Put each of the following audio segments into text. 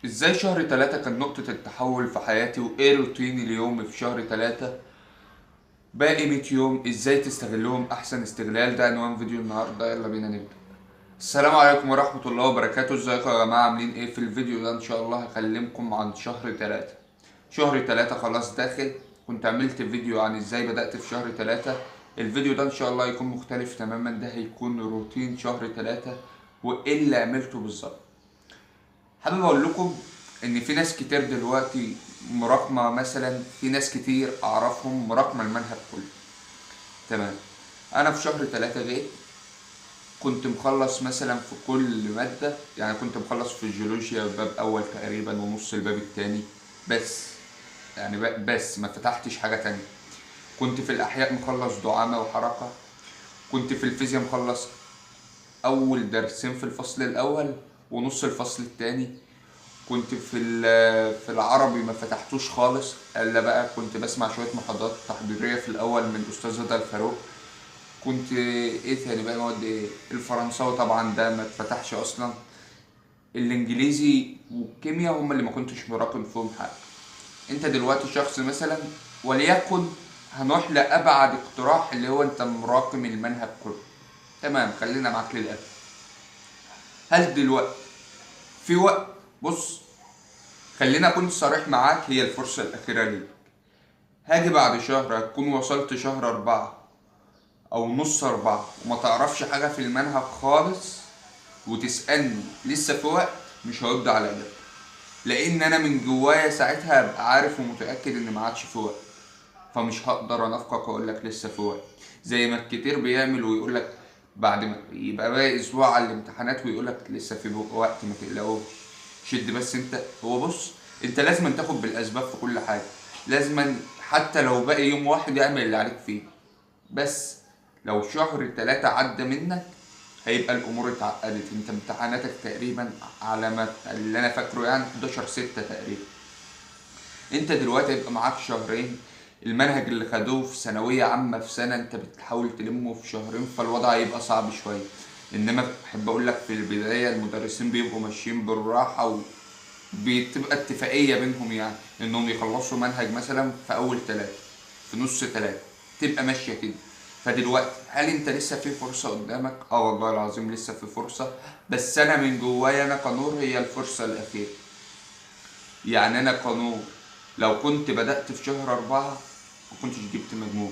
ازاي شهر تلاتة كان نقطة التحول في حياتي، وايه روتيني اليومي في شهر تلاتة؟ باقي 100 يوم ازاي تستغلهم احسن استغلال؟ ده عنوان فيديو النهاردة، يلا بينا نبدأ. السلام عليكم ورحمة الله وبركاته، ازيكم يا جماعة؟ عاملين ايه؟ في الفيديو ده ان شاء الله هكلمكم عن شهر تلاتة. شهر تلاتة خلاص داخل. كنت عملت فيديو عن ازاي بدأت في شهر تلاتة. الفيديو ده ان شاء الله هيكون مختلف تماما، ده هيكون روتين شهر تلاتة وايه اللي عملته بالظبط. حابب اقول لكم ان في ناس كتير دلوقتي مراكمه، مثلا في ناس كتير اعرفهم مراكمه المنهج كله. تمام. انا في شهر تلاتة جيت، كنت مخلص مثلا في كل مادة، يعني كنت مخلص في الجيولوجيا باب اول تقريبا ونص الباب التاني بس. يعني بس ما فتحتش حاجة تانية. كنت في الاحياء مخلص دعامة وحركة. كنت في الفيزياء مخلص اول درسين في الفصل الاول ونص الفصل التاني. كنت في العربي ما فتحتوش خالص، الا بقى كنت بسمع شويه محاضرات تحضيريه في الاول من الاستاذ هدى الفاروق. كنت ايه تاني بقى؟ مواد ايه؟ الفرنساوي طبعا ده ما اتفتحش اصلا. الانجليزي والكيمياء هم اللي ما كنتش مراقب فيهم حاجه. انت دلوقتي شخص مثلا، وليكن هنروح لابعد اقتراح اللي هو انت مراقم المنهج كله. تمام، خلينا معاك للاخر. هل دلوقتي في وقت؟ بص، خلينا اكون صريح معاك، هي الفرصه الاخيره ليك. هاجي بعد شهر هتكون وصلت شهر أربعة أو نص أربعة وما تعرفش حاجة في المنهج خالص، وتسألني لسه في وقت، مش هرد على إجابة. لأن أنا من جوايا ساعتها هبقى عارف ومتأكد إن ما عادش في وقت. فمش هقدر أنافقك وأقول لك لسه في وقت. زي ما الكتير بيعمل ويقول لك بعد ما يبقى باقي أسبوع على الامتحانات ويقول لك لسه في وقت، ما تقلقوش. شد بس انت. هو بص، انت لازم تاخد بالاسباب في كل حاجه. لازم حتى لو باقي يوم واحد اعمل اللي عليك فيه. بس لو شهر تلاتة عدى منك هيبقى الامور اتعقدت. انت امتحاناتك تقريبا على ما اللي انا فاكره يعني 11/6 تقريبا. انت دلوقتي هيبقى معاك شهرين. المنهج اللي خدوه في ثانوية عامة في سنة انت بتحاول تلمه في شهرين، فالوضع هيبقى صعب شوية. انما احب اقول لك في البداية المدرسين بيبقوا ماشيين بالراحة، بتبقى اتفاقية بينهم، يعني انهم يخلصوا منهج مثلا في اول تلاتة، في نص تلاتة، تبقى ماشية كده. فدلوقتي هل انت لسه في فرصة قدامك؟ اه والله العظيم لسه في فرصة. بس انا من جوايا انا كنور هي الفرصة الاخيرة. يعني انا كنور لو كنت بدأت في شهر أربعة ما كنتش جبت مجموع.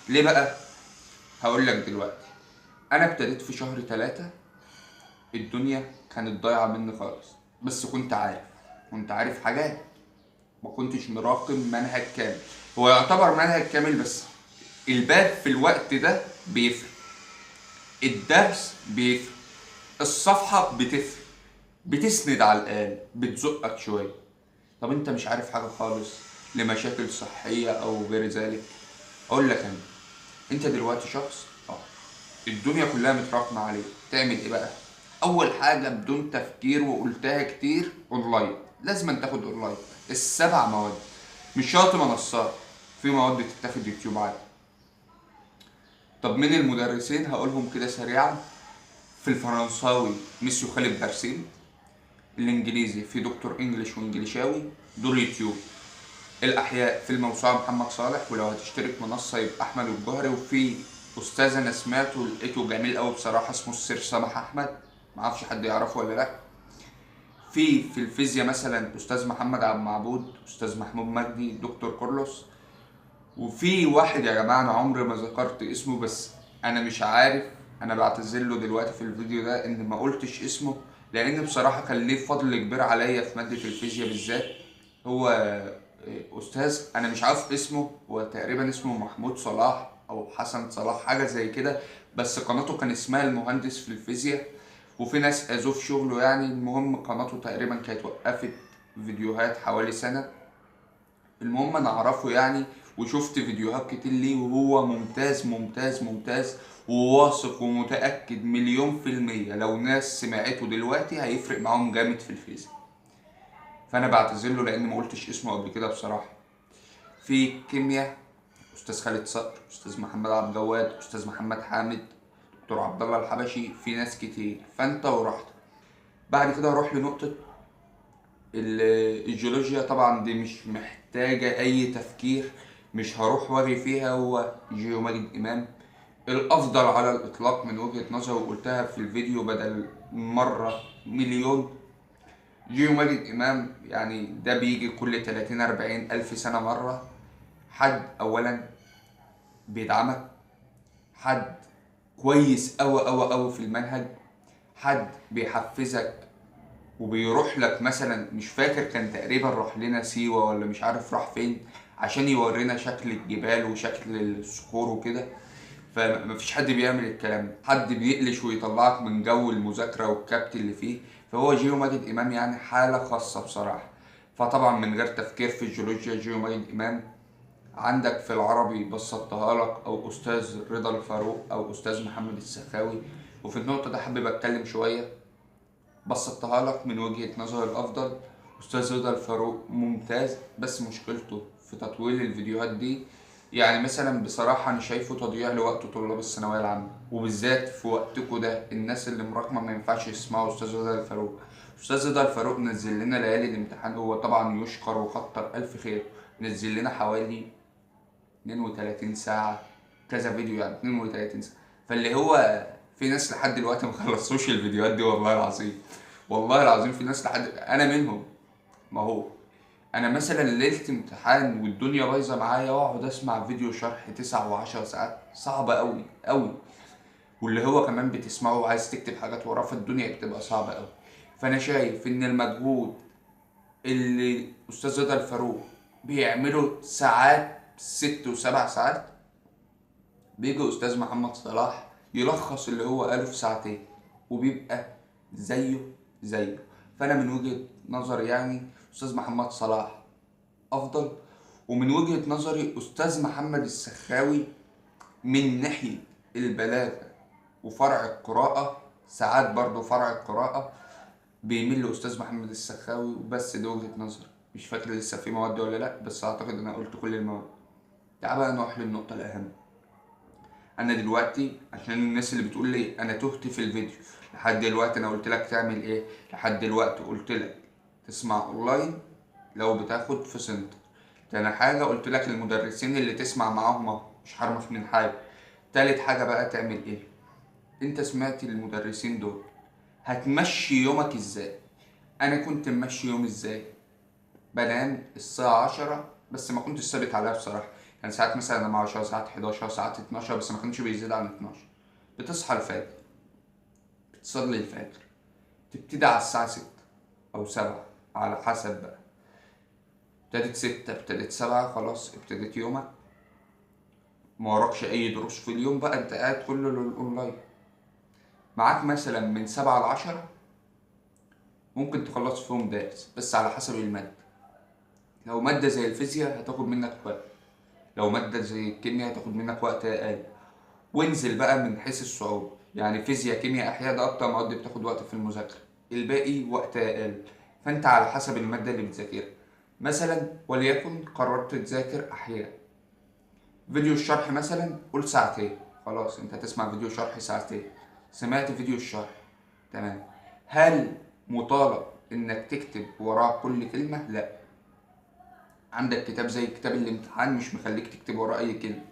ليه بقى؟ هقول لك دلوقتي. انا ابتديت في شهر تلاتة، الدنيا كانت ضايعة مني خالص. بس كنت عارف حاجات. ما كنتش مراقب منهج كامل. هو يعتبر منهج كامل، بس الباب في الوقت ده بيفرق، الدرس بيفرق، الصفحة بتفرق، بتسند على الآلة، بتزقك شوية. طب انت مش عارف حاجة خالص، لمشاكل صحية او غير ذلك. اقول لك انا، انت دلوقتي شخص الدنيا كلها متراكمة عليك. تعمل ايه بقى؟ اول حاجة بدون تفكير وقلتها كتير، اونلاين. لازم تاخد اونلاين السبع مواد، مش شرط منصات. في مواد تتاخد يوتيوب عادي. طب من المدرسين هقولهم كده سريعا. في الفرنساوي ميسيو خالد بارسيل. الانجليزي في دكتور انجليش وانجليشاوي، دول يوتيوب. الاحياء في الموسوعه محمد صالح، ولو هتشترك منصه يبقى احمد الجوهري. وفي استاذ انا سمعته لقيته جميل قوي بصراحه، اسمه السير سامح احمد. معرفش حد يعرفه ولا لا. في الفيزياء مثلا استاذ محمد عبد المعبود، استاذ محمود مجدي، دكتور كورلوس. وفي واحد يا جماعه انا عمري ما ذكرت اسمه، بس انا مش عارف، انا بعتذر له دلوقتي في الفيديو ده ان ما قلتش اسمه، لان بصراحه كان ليه فضل كبير عليا في ماده الفيزياء بالذات. هو استاذ انا مش عارف اسمه، هو تقريبا اسمه محمود صلاح او حسن صلاح حاجه زي كده. بس قناته كان اسمها المهندس في الفيزياء. وفي ناس اذوه في شغله، يعني المهم قناته تقريبا كانت وقفت فيديوهات حوالي سنه. المهم انا اعرفه يعني، وشفت فيديوهات كتير ليه، وهو ممتاز ممتاز ممتاز. وواثق ومتأكد مليون في المية لو ناس سمعته دلوقتي هيفرق معاهم جامد في الفيزياء. فانا بعتذر له لان ما قلتش اسمه قبل كده بصراحة. في كيمياء استاذ خالد صقر، استاذ محمد عبد الجواد، استاذ محمد حامد، دكتور عبد الله الحبشي. في ناس كتير، فانت وراحتك. بعد كده اروح لنقطة الجيولوجيا طبعا دي مش محتاجة أي تفكير، مش هروح واري فيها، هو جيو ماجد إمام الأفضل على الإطلاق من وجهة نظري، وقلتها في الفيديو بدل مرة مليون. جيو ماجد إمام يعني ده بيجي كل 30-40 ألف سنة مرة. حد أولا بيدعمك، حد كويس أوي أوي أوي في المنهج، حد بيحفزك وبيروح لك مثلا، مش فاكر كان تقريبا راح لنا سيوة ولا مش عارف راح فين، عشان يورينا شكل الجبال وشكل الصخور وكده. فمفيش حد بيعمل الكلام ده، حد بيقلش ويطلعك من جو المذاكرة والكبت اللي فيه. فهو جيو ماجد إمام يعني حالة خاصة بصراحة. فطبعا من غير تفكير في الجيولوجيا جيو ماجد إمام. عندك في العربي بسطتها لك، او استاذ رضا الفاروق او استاذ محمد السخاوي. وفي النقطة ده حابب اتكلم شوية. بسطتها لك من وجهة نظر الافضل. استاذ رضا الفاروق ممتاز، بس مشكلته في تطويل الفيديوهات دي. يعني مثلا بصراحة انا شايفه تضييع لوقت طلاب الثانوية العامة، وبالذات في وقتكم ده الناس اللي مراكمة ما ينفعش يسمعوا استاذ رضا الفاروق. استاذ رضا الفاروق نزل لنا ليالي الامتحان، هو طبعا يشكر وكتر الف خير. نزل لنا حوالي 32 ساعة كذا فيديو، يعني 32 ساعة. فاللي هو في ناس لحد دلوقتي ما خلصوش الفيديوهات دي، والله العظيم. والله العظيم في ناس لحد انا منهم. ما هو انا مثلا ليلة امتحان والدنيا بايظة معايا واقعد اسمع فيديو شرح 9 و10 ساعات، صعبة قوي قوي. واللي هو كمان بتسمعه وعايز تكتب حاجات وراه، فالدنيا بتبقى صعبة قوي. فانا شايف ان المجهود اللي استاذ رضا الفاروق بيعمله ساعات 6 و7 ساعات، بيجي استاذ محمد صلاح يلخص اللي هو قاله في ساعتين، وبيبقى زيه. فانا من وجهة نظري يعني استاذ محمد صلاح افضل. ومن وجهة نظري استاذ محمد السخاوي من ناحية البلاغة وفرع القراءة، ساعات برضو فرع القراءة بيميل لاستاذ محمد السخاوي. وبس دي وجهة نظري، مش فاكر لسه في مواد ولا لا، بس اعتقد انا قلت كل المواد. تعال بقى نروح للنقطة الاهم. انا دلوقتي عشان الناس اللي بتقول لي انا تهت في الفيديو، لحد دلوقتي انا قلت لك تعمل ايه؟ لحد دلوقتي قلت لك تسمع اونلاين لو بتاخد في سنتر. تاني حاجة قلت لك المدرسين اللي تسمع معاهم اهو، مش حرمك من حاجة. تالت حاجة بقى تعمل ايه؟ انت سمعت المدرسين دول، هتمشي يومك ازاي؟ انا كنت ممشي يومي ازاي؟ بنام الساعة 10، بس ما كنتش ثابت عليها بصراحة. يعني ساعات مثلا انام 10 ساعات 11 ساعات 12، بس ما كانش بيزيد عن 12. بتصحى الفجر، بتصلي الفجر، تبتدي على الساعة 6 أو 7 على حسب بقى. ابتدت 6 ابتدت 7 خلاص ابتدت يومك. ما وراكش أي دروس في اليوم بقى، أنت قاعد كله للأونلاين. معاك مثلا من 7 ل10، ممكن تخلص فيهم درس بس على حسب المادة. لو مادة زي الفيزياء هتاخد منك وقت، لو مادة زي الكيمياء هتاخد منك وقت أقل. وانزل بقى من حيث الصعوبة، يعني فيزياء كيمياء أحياء ده أكتر مواد بتاخد وقت في المذاكرة، الباقي وقت أقل. فأنت على حسب المادة اللي بتذاكرها. مثلا وليكن قررت تذاكر أحياء، فيديو الشرح مثلا قول ساعتين، خلاص أنت هتسمع فيديو شرح ساعتين. سمعت فيديو الشرح تمام، هل مطالب إنك تكتب وراه كل كلمة؟ لأ. عندك كتاب زي كتاب الامتحان مش مخليك تكتب وراه أي كلمة.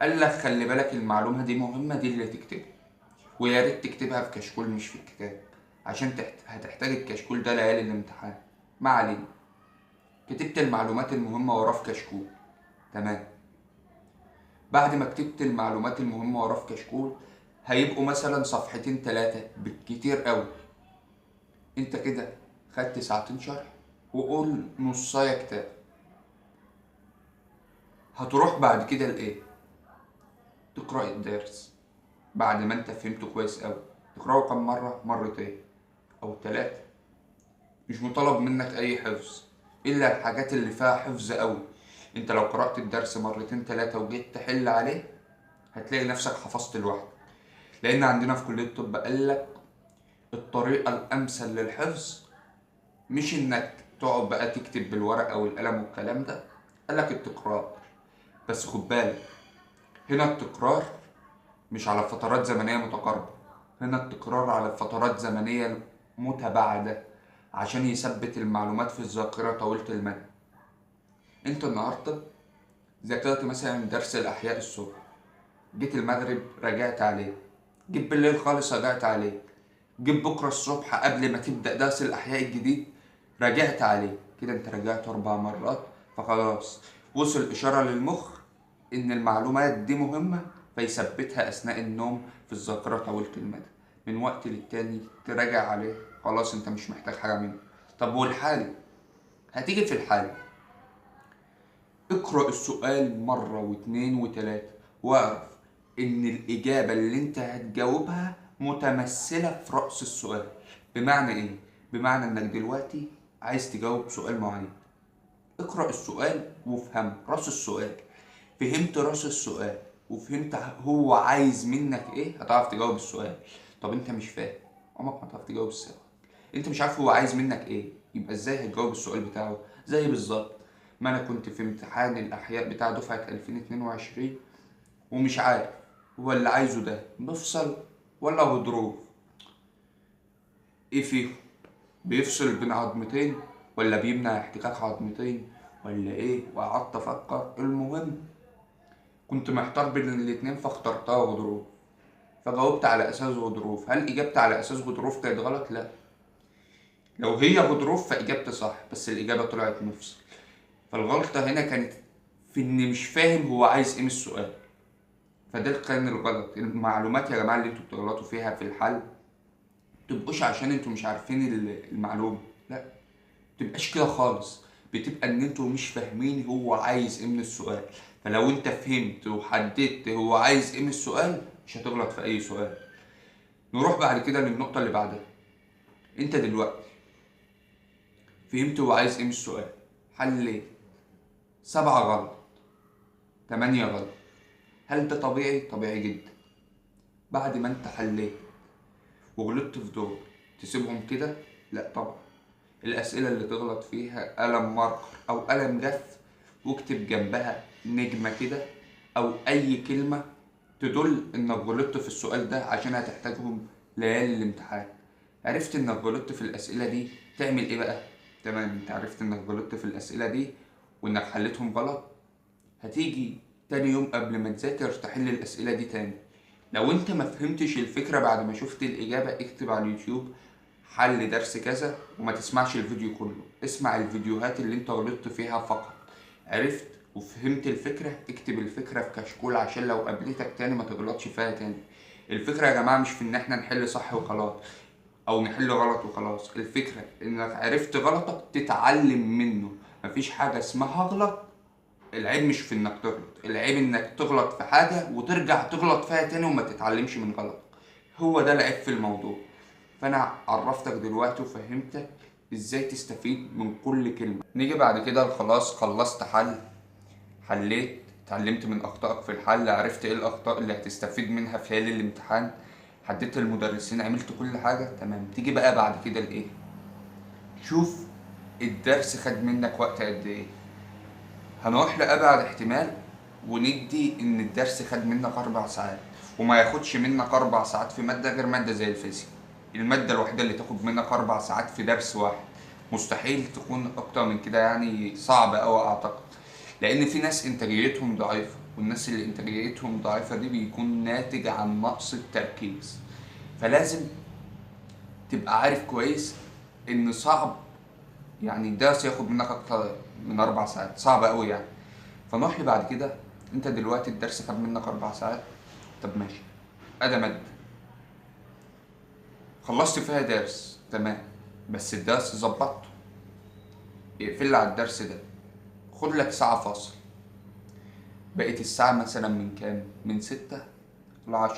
قال لك خلي بالك المعلومة دي مهمة، دي اللي تكتبها، ويا ريت تكتبها في كشكول مش في الكتاب، عشان هتحتاج الكشكول ده ليالي الامتحان. ما علينا، كتبت المعلومات المهمة وراه في كشكول تمام. بعد ما كتبت المعلومات المهمة وراه في كشكول، هيبقوا مثلا صفحتين 3 بالكتير قوي. انت كده خدت ساعتين شرح، وقول نصاية كتاب. هتروح بعد كده لإيه؟ تقرأ الدرس بعد ما انت فهمته كويس قوي. تقرأه كم مرة؟ مرتين أو 3. مش مطالب منك أي حفظ إلا الحاجات اللي فيها حفظ قوي. انت لو قرأت الدرس مرتين 3 وجيت تحل عليه، هتلاقي نفسك حفظت لوحدك. لأن عندنا في كلية الطب قالك الطريقة الأمثل للحفظ مش إنك تقعد بقى تكتب بالورقة والقلم والكلام ده، قالك التكرار. بس خد بالك، هنا التكرار مش على فترات زمنية متقاربة، هنا التكرار على فترات زمنية متباعدة. عشان يثبت المعلومات في الذاكرة طويلة المدى. انت النهاردة ذاكرت مثلا درس الأحياء الصبح، جيت المغرب راجعت عليه، جيت بالليل خالص راجعت عليه، جيت بكرة الصبح قبل ما تبدأ درس الأحياء الجديد راجعت عليه، كده انت راجعت 4 مرات. فخلاص وصل إشارة للمخ إن المعلومات دي مهمة، فيثبتها أثناء النوم في الذاكرة طويلة المدى. من وقت للتاني تراجع عليه، خلاص انت مش محتاج حاجة منه. طب والحل؟ هتيجي في الحل اقرأ السؤال مرة واتنين وتلاتة، واعرف إن الإجابة اللي أنت هتجاوبها متمثلة في رأس السؤال. بمعنى إيه؟ بمعنى إنك دلوقتي عايز تجاوب سؤال معين، اقرأ السؤال وافهم رأس السؤال. فهمت رأس السؤال وفهمت هو عايز منك إيه، هتعرف تجاوب السؤال. طب أنت مش فاهم، عمرك ما هتعرف تجاوب السؤال. أنت مش عارف هو عايز منك إيه، يبقى إزاي هتجاوب السؤال بتاعه؟ زي بالظبط ما انا كنت في امتحان الاحياء بتاع دفعة 2022 ومش عارف هو اللي عايزه ده مفصل ولا غضروف، ايه فيه؟ بيفصل بين عظمتين ولا بيمنع احتكاك عظمتين ولا ايه؟ وقعدت افكر. المهم كنت محتار بين الاتنين فاخترتها غضروف، فجاوبت على اساس غضروف. هل اجابتي على اساس غضروف كانت غلط؟ لا، لو هي غضروف فاجابتي صح، بس الاجابة طلعت مفصل. فالغلطة هنا كانت في اني مش فاهم هو عايز ايه من السؤال. فده كان الغلط. المعلومات يا جماعه اللي انتوا بتغلطوا فيها في الحل متبقوش عشان انتوا مش عارفين المعلومه، لا، متبقاش كده خالص. بتبقى ان انتوا مش فاهمين هو عايز ايه من السؤال. فلو انت فهمت وحددت هو عايز ايه من السؤال مش هتغلط في اي سؤال. نروح بعد كده للنقطه اللي بعدها. انت دلوقتي فهمت هو عايز ايه من السؤال، حل 7 غلط، 8 غلط. هل ده طبيعي؟ طبيعي جدا. بعد ما انت حليت وغلطت في دول تسيبهم كده؟ لا طبعا. الأسئلة اللي تغلط فيها قلم ماركر أو قلم جاف واكتب جنبها نجمة كده أو أي كلمة تدل إنك غلطت في السؤال ده عشان هتحتاجهم ليالي الامتحان. عرفت إنك غلطت في الأسئلة دي تعمل إيه بقى؟ تمام، أنت عرفت إنك غلطت في الأسئلة دي وإنك حلتهم غلط. هتيجي تاني يوم قبل ما تذاكر تحل الأسئلة دي تاني. لو انت ما فهمتش الفكرة بعد ما شفت الإجابة اكتب على اليوتيوب حل درس كذا وما تسمعش الفيديو كله، اسمع الفيديوهات اللي انت غلطت فيها فقط. عرفت وفهمت الفكرة اكتب الفكرة في كشكول عشان لو قابلتك تاني ما تغلطش فيها تاني. الفكرة يا جماعة مش في ان احنا نحل صح وخلاص او نحل غلط وخلاص. الفكرة انك عرفت غلطك تتعلم منه. مفيش حاجة اسمها غلط. العيب مش في انك تغلط، العيب انك تغلط في حاجة وترجع تغلط فيها تاني وما تتعلمش من غلط. هو ده العيب في الموضوع. فانا عرفتك دلوقتي وفهمتك ازاي تستفيد من كل كلمة. نيجي بعد كده خلاص خلصت حل، حليت، اتعلمت من اخطائك في الحل، عرفت ايه الاخطاء اللي هتستفيد منها في ليالي الامتحان، حددت المدرسين، عملت كل حاجة تمام. تيجي بقى بعد كده لايه؟ شوف الدرس خد منك وقت قد ايه. هنروح لأبعد احتمال وندي إن الدرس خد منك 4 ساعات، وما ياخدش منك 4 ساعات في مادة غير مادة زي الفيزياء. المادة الوحيدة اللي تاخد منك 4 ساعات في درس واحد. مستحيل تكون أكتر من كده، يعني صعب أوي أعتقد. لأن في ناس إنتاجيتهم ضعيفة، والناس اللي إنتاجيتهم ضعيفة دي بيكون ناتج عن نقص التركيز. فلازم تبقى عارف كويس إن صعب يعني الدرس ياخد منك أكتر من 4 ساعات، صعب أوي يعني. فنروح بعد كده. انت دلوقتي الدرس خد منك 4 ساعات، طب ماشي، ادي مادة خلصت فيها درس تمام، بس الدرس ظبطته، اقفل على الدرس ده، خد لك ساعة فاصل. بقت الساعة مثلا من كام؟ من 6 ل10.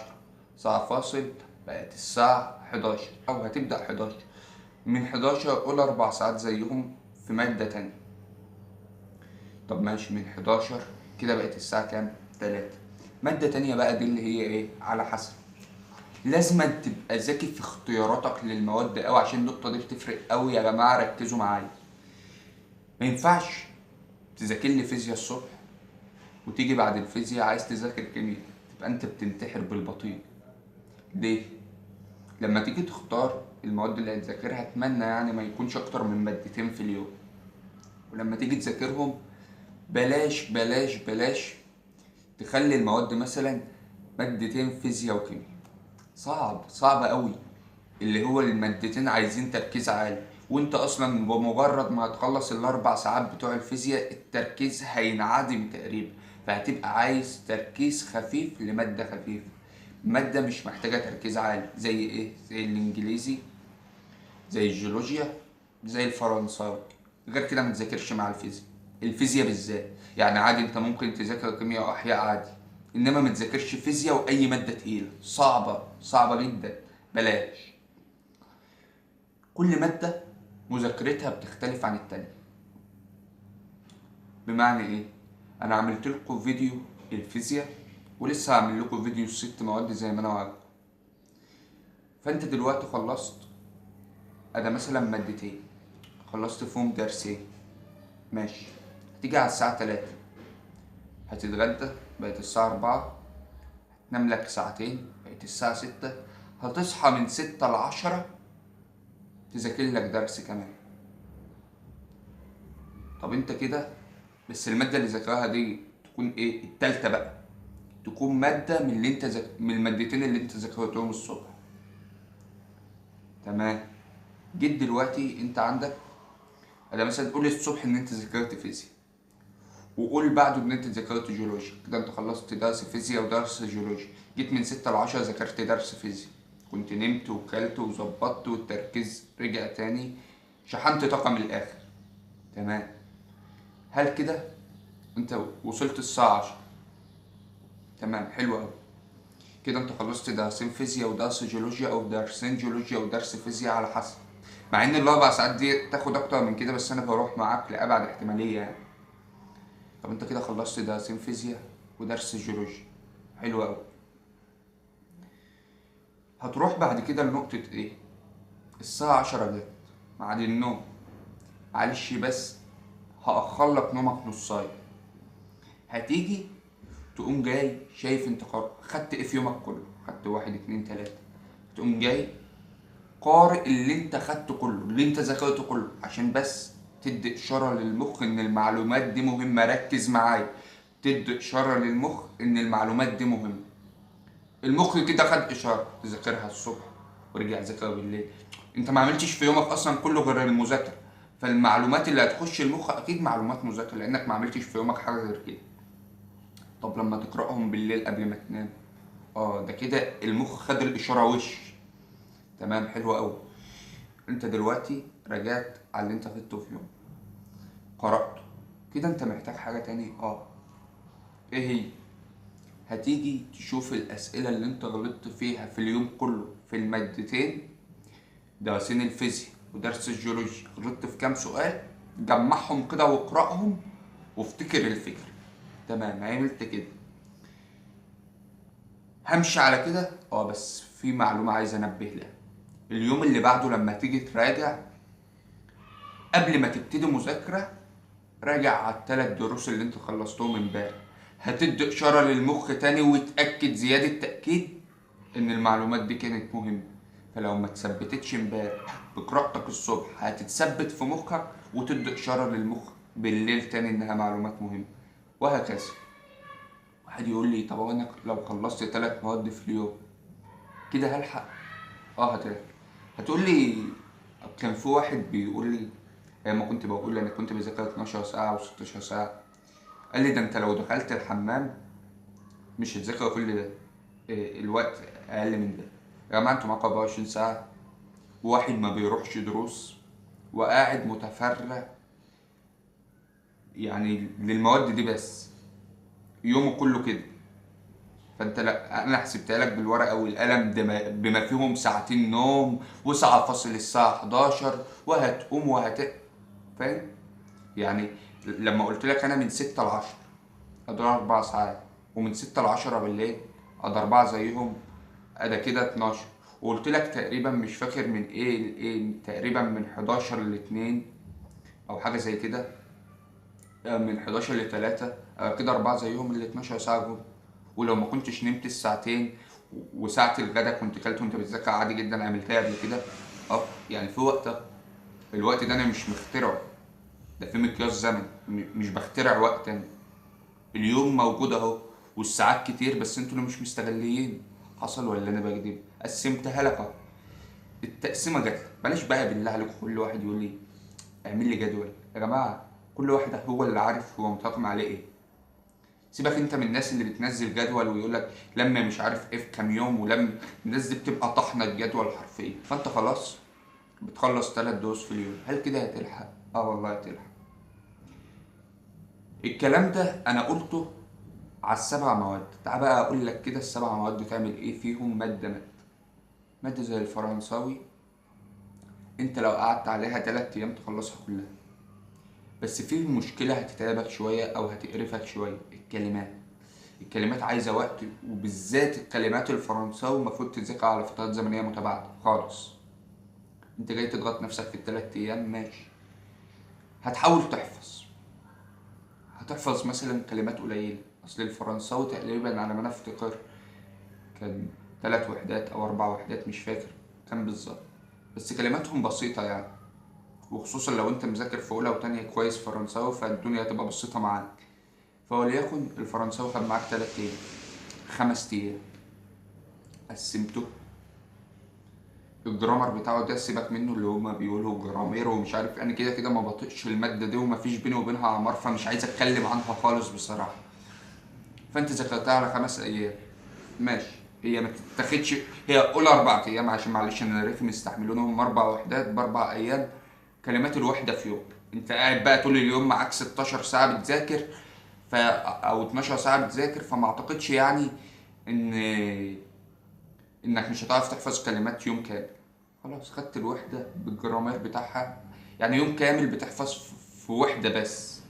ساعة فاصل بقت الساعة 11 أو هتبدأ 11. من 11 قول 4 ساعات زيهم في مادة تانية. طب ماشي، من 11 كده بقت الساعة كام؟ 3. مادة تانية بقى دي اللي هي ايه؟ على حسب. لازم تبقى ذكي في اختياراتك للمواد قوي عشان النقطة دي بتفرق قوي يا جماعة، ركزوا معايا. ما ينفعش تذاكر لي فيزياء الصبح وتيجي بعد الفيزياء عايز تذاكر كيمياء، تبقى انت بتنتحر بالبطيء. ليه؟ لما تيجي تختار المواد اللي هتذاكرها اتمنى يعني ما يكونش اكتر من مادتين في اليوم. ولما تيجي تذاكرهم بلاش بلاش بلاش تخلي المواد مثلا مادتين فيزياء وكيمياء. صعب قوي، اللي هو المادتين عايزين تركيز عالي، وانت اصلا بمجرد ما هتخلص ال4 ساعات بتوع الفيزياء التركيز هينعدم تقريبا. فهتبقى عايز تركيز خفيف لمادة خفيفة، مادة مش محتاجة تركيز عالي. زي ايه؟ زي الانجليزي، زي الجيولوجيا، زي الفرنساوي. غير كده ما تذاكرش مع الفيزياء. الفيزياء بالذات يعني عادي انت ممكن تذاكر كيمياء واحياء عادي، انما ما تذاكرش فيزياء واي ماده تقيله صعبه جدا. بلاش. كل ماده مذاكرتها بتختلف عن التانية. بمعنى ايه؟ انا عملت لكم فيديو الفيزياء، ولسه هعمل لكم فيديو ال6 مواد زي ما انا وعدت. فانت دلوقتي خلصت انا مثلا مادتين، خلصت فيهم درسين، ماشي. هتيجي على الساعة 3 هتتغدى، بقت الساعة 4. هتنام لك ساعتين، بقت الساعة 6. هتصحى من 6 ل10 تذاكر لك درس كمان. طب انت كده بس المادة اللي ذاكرها دي تكون ايه؟ التالتة بقى تكون مادة من اللي انت من المادتين اللي انت ذاكرتهم الصبح. تمام. جيت دلوقتي انت عندك انا مثلا قول الصبح ان انت ذاكرت فيزياء، وقول بعده ان انت ذاكرت جيولوجيا، كده انت خلصت درس فيزياء ودرس جيولوجيا. جيت من 6 ل10 ذاكرت درس فيزياء، كنت نمت وكلت وظبطت والتركيز رجع تاني، شحنت طاقة من الآخر. تمام. هل كده انت وصلت الساعة 10؟ تمام، حلو أوي. كده انت خلصت درسين فيزياء ودرس جيولوجيا، أو درسين جيولوجيا ودرس فيزياء على حسب. مع إن ال4 ساعات دي تاخد أكتر من كده، بس أنا بروح معاك لأبعد احتمالية يعني. طب انت كده خلصت درسين فيزياء ودرس جيولوجيا، حلو أوي. هتروح بعد كده لنقطة ايه؟ الساعة 10 جت ميعاد النوم. معلش بس هأخر لك نومك نصاية. هتيجي تقوم جاي شايف انت خدت ايه في يومك كله، خدت 1 2 3. تقوم جاي قارئ اللي انت خدته كله، اللي انت ذاكرته كله، عشان بس تدي اشارة للمخ ان المعلومات دي مهمة. ركز معايا، تدي اشارة للمخ ان المعلومات دي مهمة. المخ كده خد اشارة تذاكرها الصبح ورجع ذاكرها بالليل. انت ما عملتش في يومك اصلا كله غير المذاكرة، فالمعلومات اللي هتخش المخ اكيد معلومات مذاكرة لانك ما عملتش في يومك حاجة غير كده. طب لما تقرأهم بالليل قبل ما تنام، ده كده المخ خد الاشارة وش. تمام، حلو قوي. انت دلوقتي رجعت على اللي انت خدته في يوم، قرأته كده. انت محتاج حاجة تاني، ايه هي؟ هتيجي تشوف الأسئلة اللي انت غلطت فيها في اليوم كله في المادتين، درسين الفيزياء ودرس الجيولوجيا، غلطت في كام سؤال، جمعهم كده واقرأهم وافتكر الفكرة. تمام، عملت كده. همشي على كده، بس في معلومة عايز انبه لها. اليوم اللي بعده لما تيجي تراجع، قبل ما تبتدي مذاكرة راجع على ال3 دروس اللي انت خلصتهم امبارح. هتدي اشارة للمخ تاني وتأكد زيادة تأكيد ان المعلومات دي كانت مهمة. فلو ما تثبتتش امبارح بقراءتك الصبح هتتثبت في مخك، وتدي اشارة للمخ بالليل تاني انها معلومات مهمة، وهكذا. واحد يقول لي طب انا لو خلصت 3 مواد في اليوم كده هلحق؟ هتلحق. هتقول لي كان في واحد بيقول لي ايام ما كنت بقول انا كنت بذاكر 12 ساعة و16 ساعة، قال لي ده انت لو دخلت الحمام مش هتذاكر كل ده، الوقت اقل من ده. يا جماعه انتوا معاكم 24 ساعه، واحد ما بيروحش دروس وقاعد متفرغ يعني للمواد دي بس، يومه كله كده. فانت لا، انا حسبتها لك بالورقه والقلم ده بما فيهم ساعتين نوم وساعه فاصل الساعه 11 وهتقوم فاهم يعني؟ لما قلت لك انا من 6 ل10 ادي 4 ساعات، ومن 6 ل10 بالليل ادي 4 زيهم، ادا كده 12. وقلت لك تقريبا مش فاكر من ايه لايه، تقريبا من 11 ل2 او حاجه زي كده، من 11 ل3، كده 4 زيهم ال 12 ساعه جول. ولو ما كنتش نمت الساعتين وساعة الغدا كنت كلت وانت بتذاكر عادي جدا، عملتها قبل كده. يعني في وقت الوقت ده انا مش مخترعه، ده في مقياس زمن، مش بخترع وقت انا. اليوم موجود اهو والساعات كتير، بس انتوا اللي مش مستغلين. حصل ولا انا بكدب؟ قسمتها لك اهو. التقسيمه جات لك. بلاش بقى بالله عليكم كل واحد يقول لي اعمل لي جدول. يا جماعه كل واحد هو اللي عارف هو متراكم عليه ايه. سيبك انت من الناس اللي بتنزل جدول ويقول لك لما مش عارف ايه في كام يوم، ولما الناس دي بتبقى طحنه الجدول حرفيا. فانت خلاص بتخلص 3 دوز في اليوم، هل كده هتلحق؟ اه والله هتلحق. الكلام ده انا قلته على السبع مواد. تعال بقى اقول لك كده السبع مواد بتعمل ايه فيهم ماده. ماده زي الفرنساوي، انت لو قعدت عليها 3 ايام تخلصها كلها. بس في مشكله هتتعبك شويه او هتقرفك شويه، الكلمات. الكلمات عايزه وقت، وبالذات الكلمات الفرنساوي المفروض تتذاكر على فترات زمنيه متباعده خالص. انت جاي تضغط نفسك في ال3 ايام، ماشي. هتحاول تحفظ. هتحفظ مثلا كلمات قليله. اصل الفرنساوي تقريبا على ما انا افتكر كان 3 وحدات او 4 وحدات، مش فاكر كان بالظبط. بس كلماتهم بسيطه يعني. وخصوصا لو انت مذاكر في اولى وتانية كويس فرنساوي، فالدنيا هتبقى بسيطه معاك. فوليكن الفرنساوي خد معاك 3 ايام، 5 ايام قسمته. الجرامر بتاعه ده سيبك منه، اللي هما بيقولوا جرامير ومش عارف. انا كده كده ما بطيقش الماده دي ومفيش بيني وبينها عمار، فمش عايز اتكلم عنها خالص بصراحه. فانت ذاكرتها على 5 ايام، ماشي. هي ما تتاخدش، هي قول 4 ايام عشان معلش انا ريتي مستحملونهم 4 وحدات ب4 ايام. كلمات الوحده في يوم. انت قاعد بقى طول اليوم معاك 16 ساعه بتذاكر، او 12 ساعه بتذاكر، فما اعتقدش يعني ان انك مش هتعرف تحفظ كلمات يوم كامل. خلاص خدت الوحدة بالجرامير بتاعها، يعني يوم كامل بتحفظ في وحدة بس.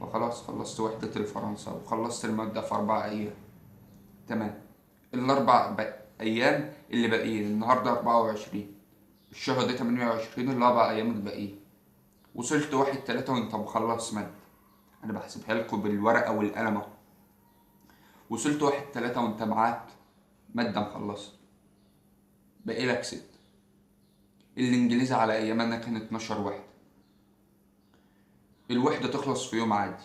وخلاص خلصت وحدة الفرنسا وخلصت المادة في 4 أيام. تمام. الأيام اللي باقيين، النهاردة 24، الشهر ده 28، ال4 أيام الباقيين. وصلت 1/3 وأنت مخلص مادة. أنا بحسبها لكم بالورقة والقلم أهو. وصلت 1/3 وأنت معاك مادة مخلصة، باقي لك 6. الإنجليزي على أيامنا كان 12 وحدة. الوحدة تخلص في يوم عادي،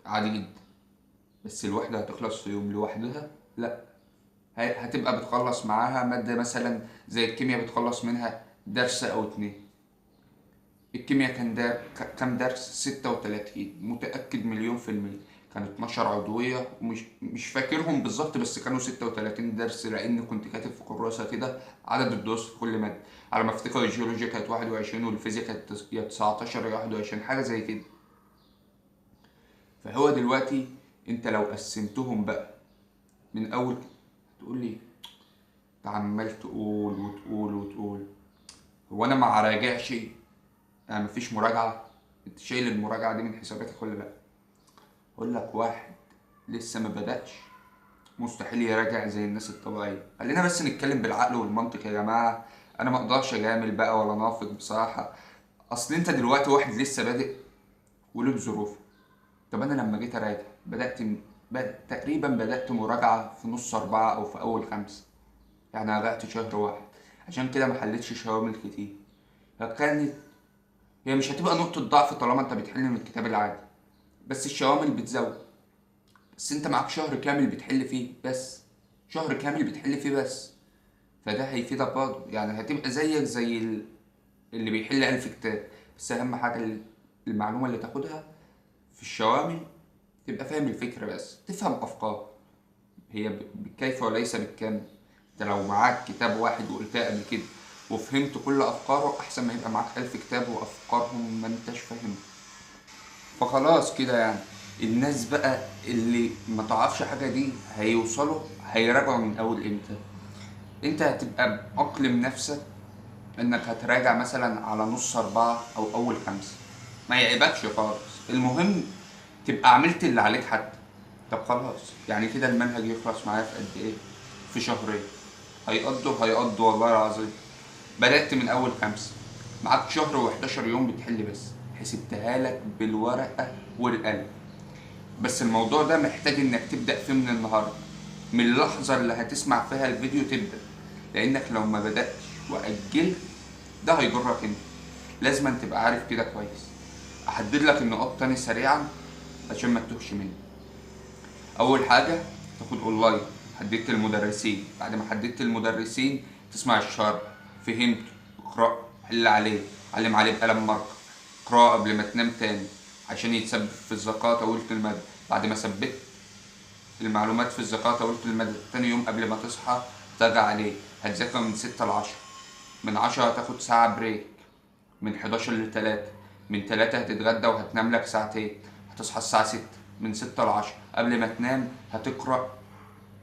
عادي جدا. بس الوحدة هتخلص في يوم لوحدها؟ لا. هتبقى بتخلص معاها مادة مثلا زي الكيمياء، بتخلص منها درس أو 2. الكيمياء كان درس 36، متأكد مليون في المية. كان 12 عضوية، مش فاكرهم بالظبط، بس كانوا 36 درس، لأن كنت كاتب في كراسة كده عدد الدروس في كل مادة. على ما افتكر الجيولوجيا كانت 21، والفيزياء كانت يا 19 يا 21، حاجة زي كده. فهو دلوقتي انت لو قسمتهم بقى من اول، تقول لي انت عمال تقول وتقول وتقول، هو انا ما راجعش؟ يعني مفيش مراجعه؟ انت شايل المراجعه دي من حساباتك ولا لا؟ اقول لك واحد لسه ما بدأش مستحيل يراجع زي الناس الطبيعيه. خلينا بس نتكلم بالعقل والمنطق يا جماعه. انا ما اقدرش اجامل بقى ولا نافق بصراحه. اصل انت دلوقتي واحد لسه بادئ وله ظروف. طب انا لما جيت اراجع تقريبا بدأت مراجعة في نص 4 أو في أول 5. يعني راجعت شهر واحد. عشان كده محلتش شوامل كتير. فكانت هي مش هتبقى نقطة ضعف طالما انت بتحل من الكتاب العادي، بس الشوامل بتزود. بس انت معاك شهر كامل بتحل فيه بس، شهر كامل بتحل فيه بس. فده هيفيدك برضه، يعني هتبقى زيك زي اللي بيحل 1000 كتاب. بس أهم حاجة المعلومة اللي تاخدها في الشوامل تبقى فاهم الفكرة، بس تفهم أفكار. هي بالكيف وليس بالكم. انت لو معاك كتاب واحد وقلتها قبل كده وفهمت كل افكاره، احسن ما يبقى معاك 1000 كتاب وافكارهم ما انتش فاهمها. فخلاص كده يعني. الناس بقى اللي ما تعرفش حاجة دي هيوصلوا هيراجعوا من اول امتى؟ انت هتبقى مأقلم نفسك انك هتراجع مثلا على نص 4 او اول 5. ما يعيبكش خالص، المهم تبقى عملت اللي عليك حتى. طب خلاص يعني كده المنهج يخلص معايا في قد ايه؟ في شهرين. هيقضوا والله العظيم. بدأت من اول 5، معاك شهر و11 يوم بتحل بس. حسبتها لك بالورقة والقلم. بس الموضوع ده محتاج انك تبدأ فيه من النهاردة، من اللحظة اللي هتسمع فيها الفيديو تبدأ. لانك لو ما بدأتش وأجلت ده هيضرك انت. لازم تبقى عارف كده كويس. احدد لك النقاط تاني سريعا عشان ما تتوهش مني. اول حاجه تاخد اونلاين. حددت المدرسين، بعد ما حددت المدرسين تسمع الشرح، فهمت، اقرا، حل عليه، علم عليه بقلم ماركر، اقراه قبل ما تنام تاني عشان يتثبت في الذاكره طويله المدى. بعد ما ثبت المعلومات في الذاكره طويله المدى، تاني يوم قبل ما تصحى تراجع عليه. هتذاكر من 6 ل 10، من 10 هتاخد ساعة بريك، من 11 ل 3، من 3 هتتغدى وهتنام لك ساعتين، هتصحى الساعة 6، من 6 ل 10 قبل ما تنام هتقرأ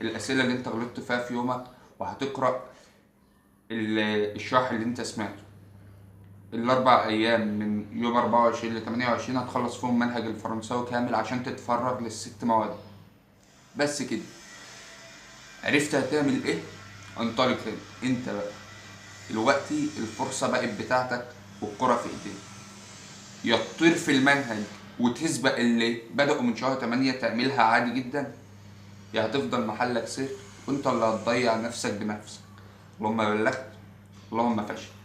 الأسئلة اللي انت غلطت فيها في يومك، وهتقرأ الشرح اللي انت سمعته. ال4 أيام من يوم 24 ل 28 هتخلص فيهم منهج الفرنساوي كامل عشان تتفرغ لل6 مواد. بس كده. عرفت هتعمل ايه؟ انطلق انت بقى. دلوقتي الفرصة بقت بتاعتك والكرة في ايديك. يا تطير في المنهج وتسبق اللي بدأوا من شهر 8 تعملها عادي جدا، يا هتفضل محلك سر وانت اللي هتضيع نفسك بنفسك. اللهم بلغت، اللهم فشل.